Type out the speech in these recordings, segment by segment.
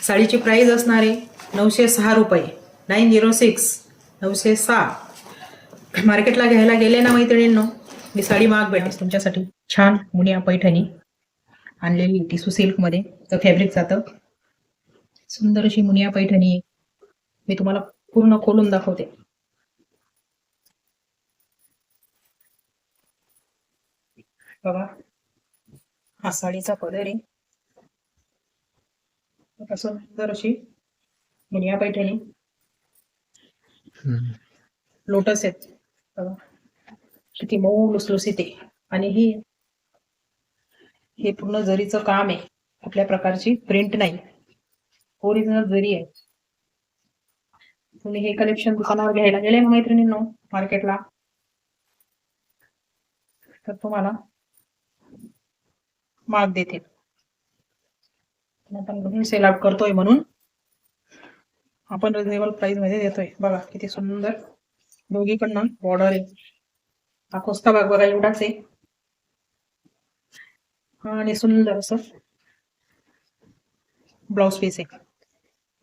साडीची price असणार आहे 906 रुपये, 906, 906. मार्केटला घ्यायला गेले ना मैत्रिणींनो, मी साडी महाग भेटेल तुमच्यासाठी. छान मुनिया पैठणी आणलेली टिसू सिल्कमध्ये, तर फॅब्रिक जातं. सुंदर अशी मुनिया पैठणी मी तुम्हाला पूर्ण खोलून दाखवते. बघा, हा साडीचा कलर आहे. सुंदर अशी मुनिया पैठणी, लोटस आहेत बघा, किती मऊ लुसलुसीत आहे. आणि हे पूर्ण जरीचं काम आहे, कुठल्या प्रकारची प्रिंट नाही, ओरिजिनल जरी आहे. तुम्ही हे कलेक्शन दुकानावर घ्यायला गेले ना मैत्रिणींनो मार्केटला, तर तुम्हाला महाग देतील. आपण सेल आउट करतोय म्हणून आपण रिजनेबल प्राइस मध्ये देतोय. बघा किती सुंदर दोघीकडनं बॉर्डर आहे. हा कोस्ता भाग बघा एवढाच आहे, आणि सुंदर असं ब्लाउज पीस आहे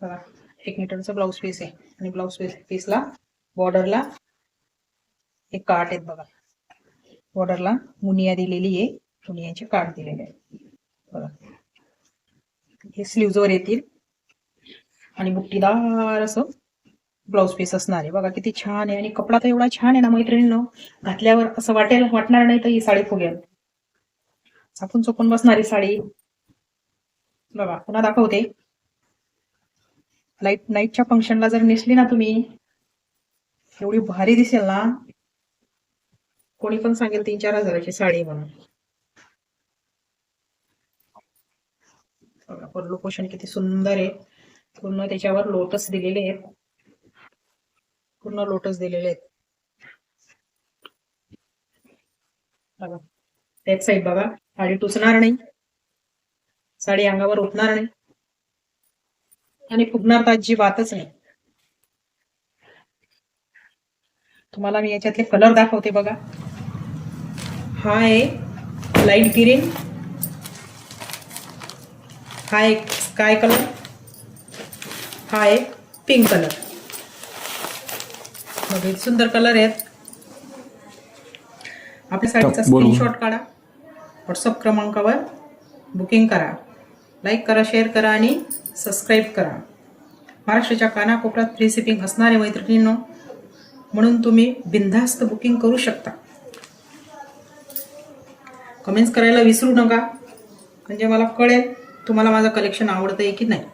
बघा. 1 मीटरचं ब्लाउज पीस आहे, आणि ब्लाउज पीसला बॉर्डरला एक काठ आहेत बघा. बॉर्डरला मुनिया दिलेली आहे, मुनियाचे काठ दिलेले आहे बघा. हे स्लीव्हजवर येतील, आणि बुट्टीदार असं ब्लाउज पीस असणार आहे बघा. किती छान आहे, आणि कपडा तर एवढा छान आहे ना मैत्रिणींनो, घातल्यावर असं वाटणार नाही तर ही साडी फुगेल. चापून चोपून बसणारी साडी बघा. पुन्हा दाखवते. नाईटच्या फंक्शनला जर नेसली ना तुम्ही, एवढी भारी दिसेल ना, कोणी पण सांगेल 3-4 हजाराची साडी म्हणून. पल्लू पोषण किती सुंदर आहे, पूर्ण त्याच्यावर लोटस दिलेले आहेत, पूर्ण लोटस दिलेले आहेत बघा. एक साईड बघा, साडी टुचणार नाही, साडी अंगावर उठणार नाही, आणि फुगणार तर अजिबातच नाही. तुम्हाला मी याच्यातले कलर दाखवते बघा. हा आहे लाईट ग्रीन, हा एक स्काय कलर, हा एक पिंक कलर. बघा सुंदर कलर आहेत. आपल्या साडीचा स्क्रीनशॉट काढा, व्हॉट्सअप क्रमांकावर बुकिंग करा, लाईक करा, शेअर करा, आणि सबस्क्राईब करा. महाराष्ट्राच्या कानाकोपऱ्यात फ्री शिपिंग असणार आहे मैत्रिणींनो, म्हणून तुम्ही बिनधास्त बुकिंग करू शकता. कमेंट्स करायला विसरू नका, म्हणजे मला कळेल तुम्हाला माझं कलेक्शन आवडतंय की नाही.